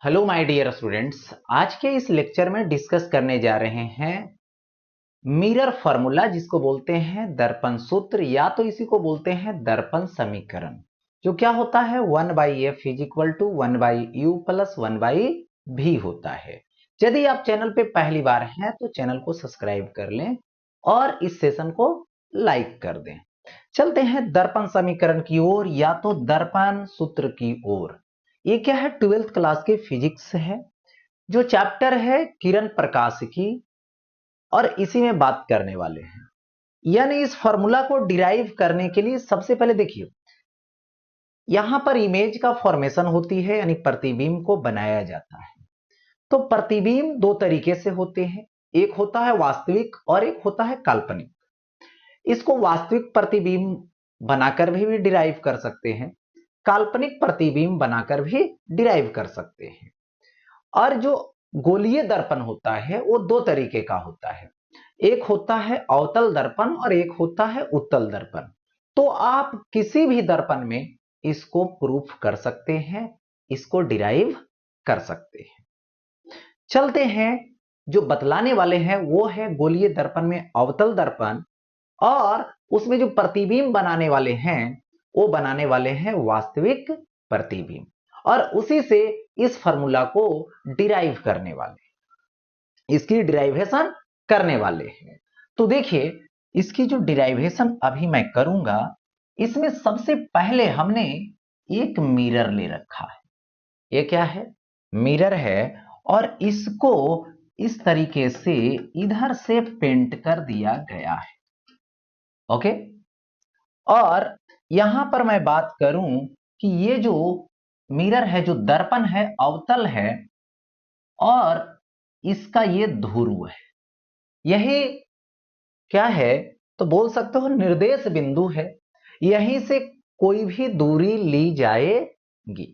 Hello my dear students. आज के इस लेक्चर में डिस्कस करने जा रहे हैं मिरर फार्मूला, जिसको बोलते हैं दर्पण सूत्र या तो इसी को बोलते हैं दर्पण समीकरण। जो क्या होता है 1/f is equal to 1/u plus 1/v होता है। यदि आप चैनल पे पहली बार हैं तो चैनल को सब्सक्राइब कर लें और इस सेशन को लाइक कर दें। चलते हैं दर्पण समीकरण की ओर या तो दर्पण सूत्र की ओर। ये क्या है, 12th क्लास की फिजिक्स है, जो चैप्टर है किरण प्रकाश की, और इसी में बात करने वाले हैं। यानी इस फॉर्मूला को डिराइव करने के लिए सबसे पहले देखिए, यहां पर इमेज का फॉर्मेशन होती है, यानी प्रतिबिंब को बनाया जाता है। तो प्रतिबिंब दो तरीके से होते हैं, एक होता है वास्तविक और एक होता है काल्पनिक। इसको वास्तविक प्रतिबिंब बनाकर भी डिराइव कर सकते हैं, काल्पनिक प्रतिबिंब बनाकर भी डिराइव कर सकते हैं। और जो गोलीय दर्पण होता है वो दो तरीके का होता है, एक होता है अवतल दर्पण और एक होता है उत्तल दर्पण। तो आप किसी भी दर्पण में इसको प्रूफ कर सकते हैं, इसको डिराइव कर सकते हैं। चलते हैं, जो बतलाने वाले हैं वो है गोलीय दर्पण में अवतल दर्पण, और उसमें जो प्रतिबिंब बनाने वाले हैं वो बनाने वाले हैं वास्तविक प्रतिबिंब, और उसी से इस फार्मूला को डिराइव करने वाले, इसकी डिराइवेशन करने वाले हैं। तो देखिए, इसकी जो डिराइवेशन अभी मैं करूंगा, इसमें सबसे पहले हमने एक मिरर ले रखा है। ये क्या है, मिरर है, और इसको इस तरीके से इधर से पेंट कर दिया गया है। ओके, और यहां पर मैं बात करूं कि ये जो मिरर है, जो दर्पण है, अवतल है, और इसका ये ध्रुव है। यही क्या है, तो बोल सकते हो निर्देश बिंदु है। यहीं से कोई भी दूरी ली जाएगी।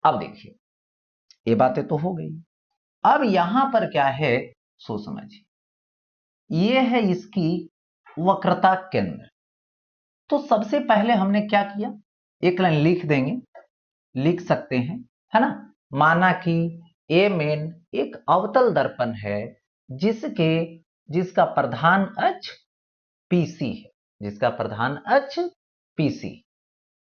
अब देखिए, ये बातें तो हो गई। अब यहां पर क्या है, सो समझिए, ये है इसकी वक्रता केंद्र। तो सबसे पहले हमने क्या किया, एक लाइन लिख देंगे, लिख सकते हैं, है ना। माना कि ए मेन एक अवतल दर्पण है, जिसका प्रधान अक्ष पीसी है, जिसका प्रधान अक्ष पीसी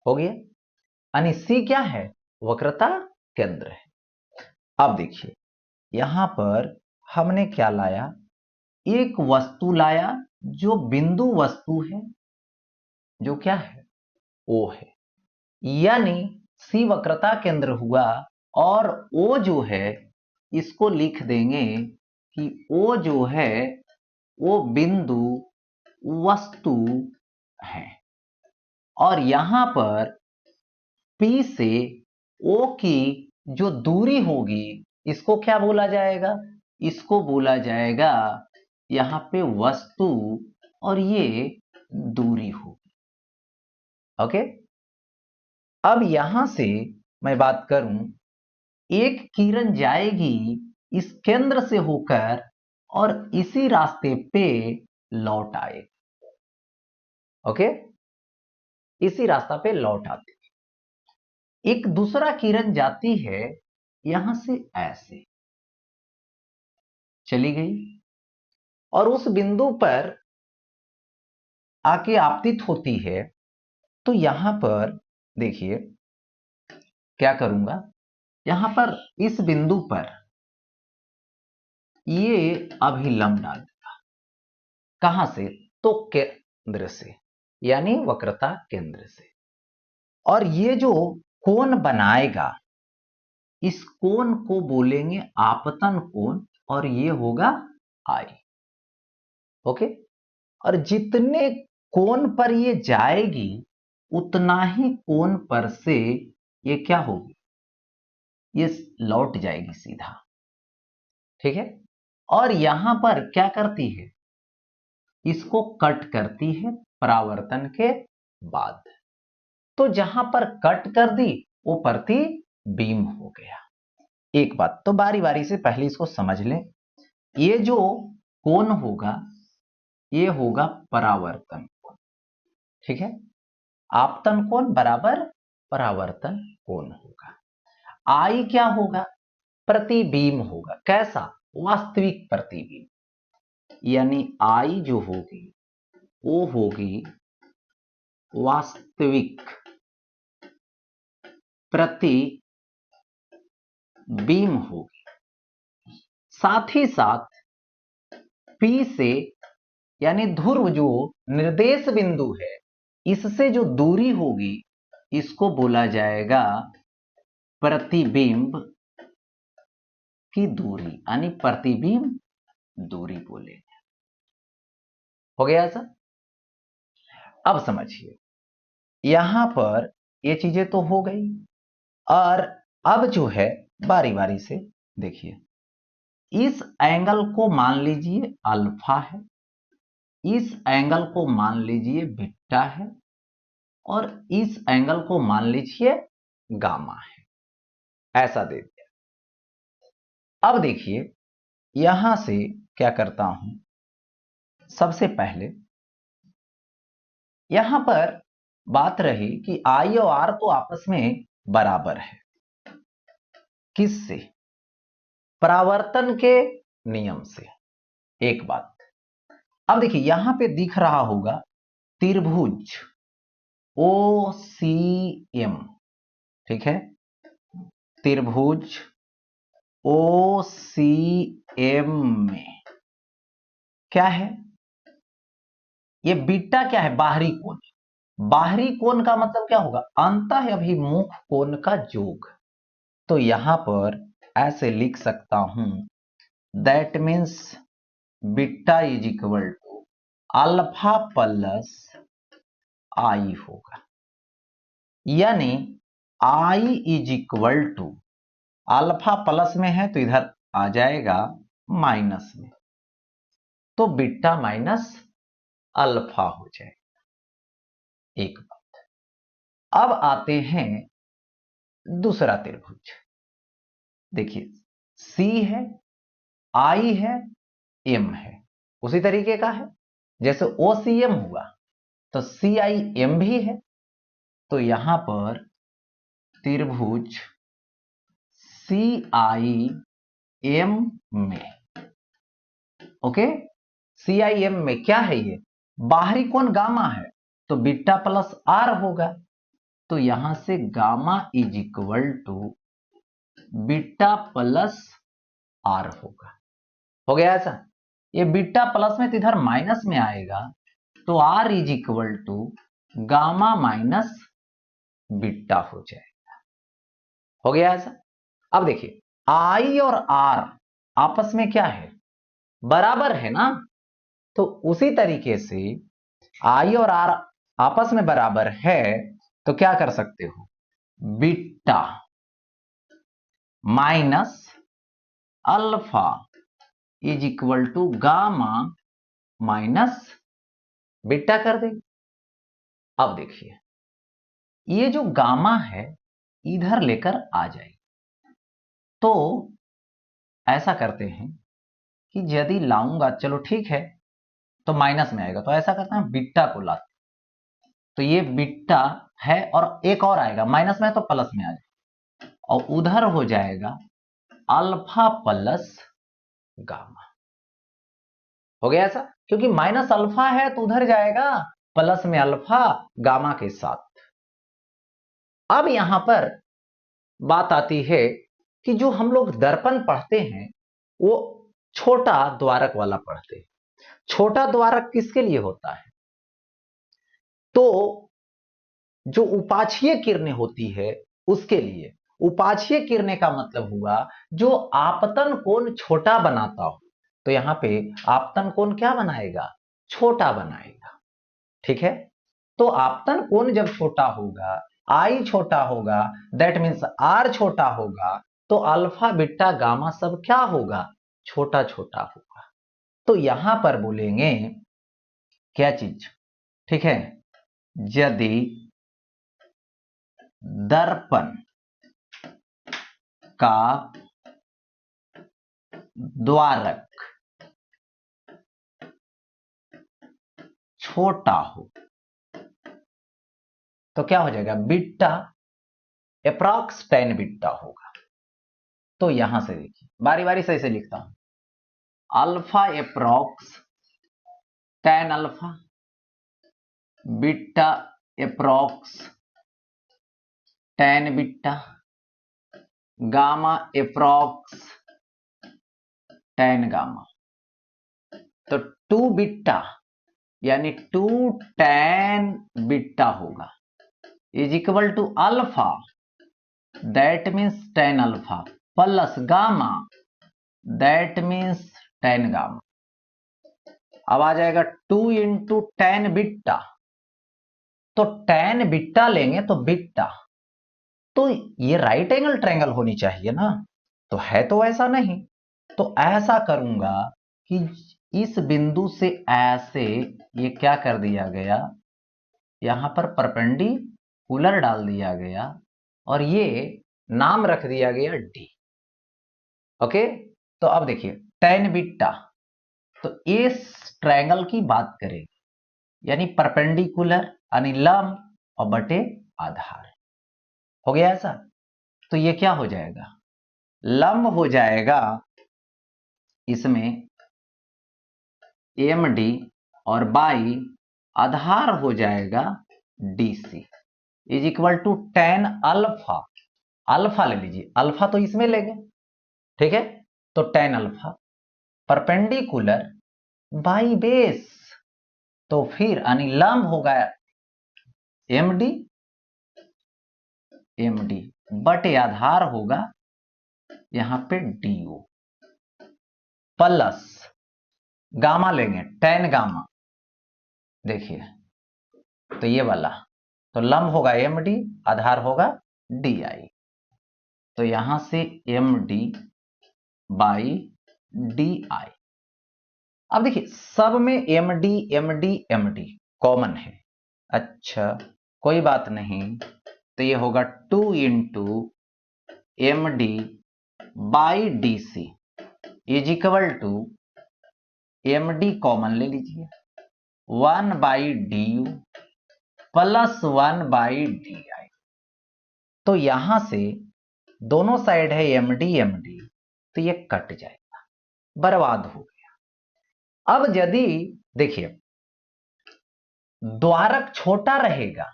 हो गया, यानी सी क्या है, वक्रता केंद्र है। अब देखिए, यहां पर हमने क्या लाया, एक वस्तु लाया जो बिंदु वस्तु है, जो क्या है, ओ है, यानी सी वक्रता केंद्र हुआ, और ओ जो है इसको लिख देंगे कि ओ जो है वो बिंदु वस्तु है। और यहां पर P से O की जो दूरी होगी, इसको क्या बोला जाएगा, इसको बोला जाएगा यहां पे वस्तु, और ये दूरी होगी। ओके, अब यहां से मैं बात करूं, एक किरण जाएगी इस केंद्र से होकर और इसी रास्ते पे लौट आएगी। ओके, इसी रास्ता पे लौट आती है। एक दूसरा किरण जाती है यहां से ऐसे चली गई, और उस बिंदु पर आके आपतित होती है। तो यहां पर देखिए, क्या करूंगा, यहां पर इस बिंदु पर ये अभिलंब डाल, कहां से, तो केंद्र से, यानी वक्रता केंद्र से। और ये जो कोण बनाएगा, इस कोण को बोलेंगे आपतन कोण, और ये होगा आई। ओके, और जितने कोण पर ये जाएगी उतना ही कोण पर से ये क्या होगी, ये लौट जाएगी सीधा। ठीक है, और यहां पर क्या करती है, इसको कट करती है परावर्तन के बाद। तो जहां पर कट कर दी वो प्रतिबिंब हो गया। एक बात तो बारी बारी से पहले इसको समझ लें, ये जो कोण होगा ये होगा परावर्तन कोण। ठीक है, आपतन कोण बराबर परावर्तन कोण होगा। आई क्या होगा? प्रतिबिंब होगा। कैसा? वास्तविक प्रतिबिंब। यानी आई जो होगी वो होगी वास्तविक प्रतिबिंब होगी। साथ ही साथ P से यानी ध्रुव जो निर्देश बिंदु है इससे जो दूरी होगी इसको बोला जाएगा प्रतिबिंब की दूरी, यानी प्रतिबिंब दूरी बोलेंगे। हो गया ऐसा? अब समझिए, यहां पर ये चीजें तो हो गई और अब जो है बारी बारी से देखिए, इस एंगल को मान लीजिए अल्फा है, इस एंगल को मान लीजिए बीटा है और इस एंगल को मान लीजिए गामा है। ऐसा दे दिया। अब देखिए यहां से क्या करता हूं, सबसे पहले यहां पर बात रही कि आई और आर तो आपस में बराबर है। किससे? परावर्तन के नियम से। एक बात। अब देखिए यहां पे दिख रहा होगा त्रिभुज OCM, ठीक है? त्रिभुज OCM में क्या है? ये बीटा क्या है? बाहरी कोण। बाहरी कोण का मतलब क्या होगा? अंतः अभिमुख कोण का योग। तो यहां पर ऐसे लिख सकता हूं, that means beta is equal to alpha plus I होगा। यानी I is equal to, alpha plus में है तो इधर आ जाएगा माइनस में, तो बीटा माइनस अल्फा हो जाएगा। एक बात। अब आते हैं दूसरा त्रिभुज। देखिए सी है, आई है, एम है, उसी तरीके का है जैसे OCM हुआ तो CIM भी है। तो यहां पर त्रिभुज CIM में, ओके, CIM में क्या है? ये बाहरी कोण गामा है तो बीटा प्लस आर होगा। तो यहां से gamma is equal to beta plus R होगा। हो गया ऐसा? ये बीटा प्लस में तो इधर माइनस में आएगा तो R is equal to gamma minus beta हो जाएगा। हो गया ऐसा? अब देखिए आई और आर आपस में क्या है? बराबर है ना। तो उसी तरीके से आई और आर आपस में बराबर है तो क्या कर सकते हो? Beta minus alpha is equal to gamma minus beta कर देंगे। अब देखिए ये जो गामा है इधर लेकर आ जाएगी। तो ऐसा करते हैं कि यदि लाऊंगा, चलो ठीक है, तो माइनस में आएगा तो ऐसा करते हैं बीटा को लाते, तो ये बीटा है और एक और आएगा माइनस में तो प्लस में आ जाएगा और उधर हो जाएगा अल्फा प्लस गामा। हो गया ऐसा? क्योंकि माइनस अल्फा है तो उधर जाएगा प्लस में अल्फा गामा के साथ। अब यहां पर बात आती है कि जो हम लोग दर्पण पढ़ते हैं वो छोटा द्वारक वाला पढ़ते हैं। छोटा द्वारक किसके लिए होता है? तो जो उपाक्षीय किरणें होती है उसके लिए। उपाक्षीय किरणें का मतलब हुआ जो आपतन कोण छोटा बनाता हो, तो यहां पे आपतन कोण क्या बनाएगा? छोटा बनाएगा। ठीक है? तो आपतन कोण जब छोटा होगा, आई छोटा होगा, दैट मीन्स आर छोटा होगा, तो अल्फा बीटा गामा सब क्या होगा? छोटा छोटा होगा। तो यहां पर बोलेंगे क्या चीज? ठीक है, यदि दर्पण का द्वारक छोटा हो तो क्या हो जाएगा? बीटा अप्रॉक्स 10 बीटा होगा। तो यहां से देखिए बारी बारी से ऐसे लिखता हूं, alpha approx tan alpha, beta approx tan beta, gamma approx tan gamma. तो 2 बीटा यानी 2 tan बीटा होगा is equal to alpha, that means tan alpha, plus gamma that means tan gamma. अब आ जाएगा 2 इंटू tan बीटा, तो tan beta लेंगे तो beta, तो ये राइट एंगल ट्रायंगल होनी चाहिए ना, तो है तो ऐसा नहीं। तो ऐसा करूंगा कि इस बिंदु से ऐसे ये क्या कर दिया गया, यहां पर परपेंडिकुलर डाल दिया गया और ये नाम रख दिया गया डी। ओके, तो अब देखिए tan बीटा, तो इस ट्रायंगल की बात करें यानी परपेंडिकुलर यानी लंब और बटे आधार, हो गया ऐसा। तो ये क्या हो जाएगा, लंब हो जाएगा इसमें एम डी और बाई आधार हो जाएगा D C is equal to tan alpha, alpha ले लीजिए, अल्फा तो इसमें लेंगे, ठीक है। तो tan alpha perpendicular by base, तो फिर यानी लंब होगा एम डी बटे आधार होगा यहां पे डी ओ, प्लस गामा लेंगे tan गामा, देखिए तो ये वाला, तो लंब होगा एम डी, आधार होगा डी आई, तो यहां से M D by D I. अब देखिए सब में एम डी कॉमन है, अच्छा कोई बात नहीं, तो ये होगा 2 into M D by D C is equal to M D common ले लीजिए 1 by D U plus 1 by D I. तो यहां से दोनों साइड है एम डी, तो ये कट जाएगा, बर्बाद हो गया। अब यदि देखिए द्वारक छोटा रहेगा,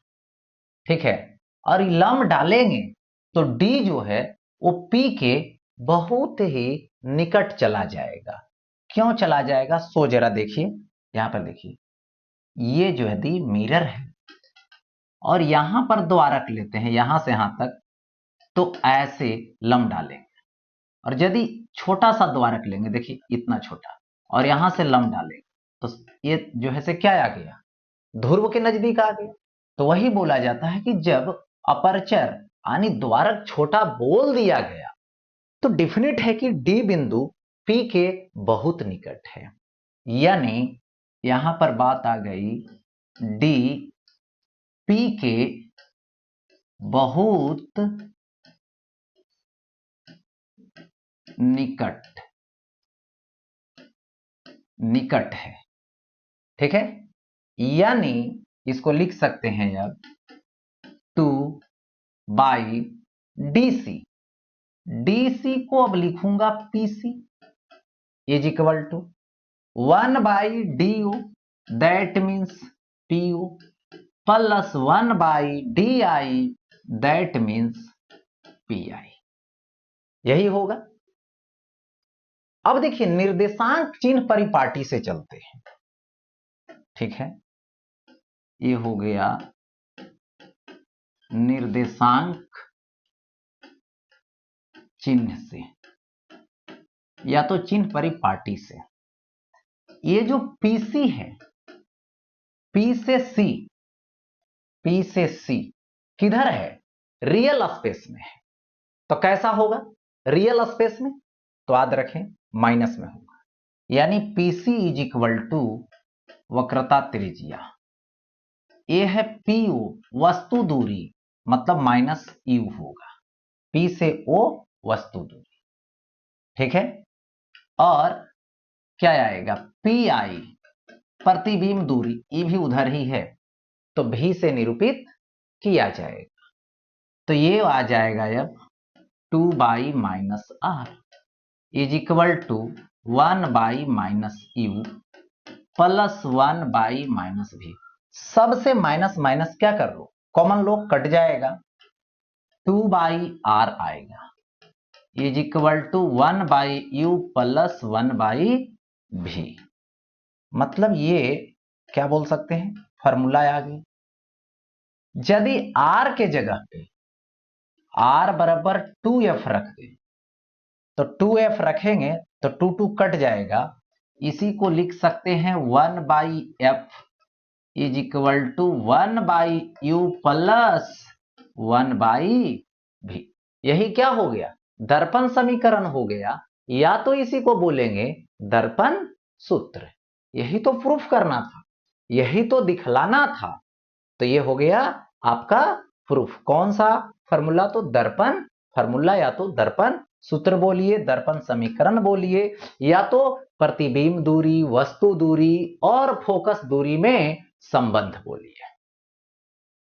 ठीक है, और लंब डालेंगे तो डी जो है वो पी के बहुत ही निकट चला जाएगा। क्यों चला जाएगा, सो जरा देखिए, यहां पर देखिए ये जो है दी मिरर है और यहां पर द्वारक लेते हैं यहां से यहां तक, तो ऐसे लंब डालेंगे, और यदि छोटा सा द्वारक लेंगे, देखिए इतना छोटा, और यहां से लंब डालेंगे तो ये जो है से क्या आ गया, ध्रुव के नजदीक आ गया। तो वही बोला जाता है कि जब अपर्चर यानी द्वारक छोटा बोल दिया गया तो डिफिनिट है कि डी बिंदु पी के बहुत निकट है, यानी यहां पर बात आ गई डी पी के बहुत निकट है, ठीक है। यानी इसको लिख सकते हैं अब 2 बाई डी सी को अब लिखूंगा PC is equal to 1 by D U that means P U plus 1 by D I that means P I, यही होगा। अब देखिए निर्देशांक चिन्ह परिपाटी से चलते हैं, ठीक है, ये हो गया निर्देशांक चिन्ह से या तो चिन्ह परिपाटी से। ये जो पीसी है, पी से सी किधर है, रियल स्पेस में है, तो कैसा होगा रियल स्पेस में, तो याद रखें माइनस में होगा, यानी पीसी इज इक्वल टू वक्रता त्रिज्या, ये है पी ओ वस्तु दूरी, मतलब माइनस यू होगा, पी से ओ वस्तु दूरी, ठीक है। और क्या आएगा पी आई प्रतिबिंब दूरी, ये भी उधर ही है, तो भी से निरूपित किया जाएगा, तो ये आ जाएगा अब 2/-r is equal to 1/-u plus 1/-v। सबसे माइनस माइनस क्या कर लो, कॉमन लो, कट जाएगा, 2/r आएगा is equal to 1/u plus 1/v। मतलब ये क्या बोल सकते हैं, फॉर्मूला आ गया। यदि r के जगह पे r बराबर 2f रख दे तो 2f रखेंगे तो 2 कट जाएगा, इसी को लिख सकते हैं 1/f is equal to 1/u plus 1/v। यही क्या हो गया, दर्पण समीकरण हो गया, या तो इसी को बोलेंगे दर्पण सूत्र। यही तो प्रूफ करना था, यही तो दिखलाना था, तो ये हो गया आपका प्रूफ। कौन सा फॉर्मूला, तो दर्पण फॉर्मूला, या तो दर्पण सूत्र बोलिए, दर्पण समीकरण बोलिए, या तो प्रतिबिंब दूरी, वस्तु दूरी और फोकस दूरी में संबंध बोलिए।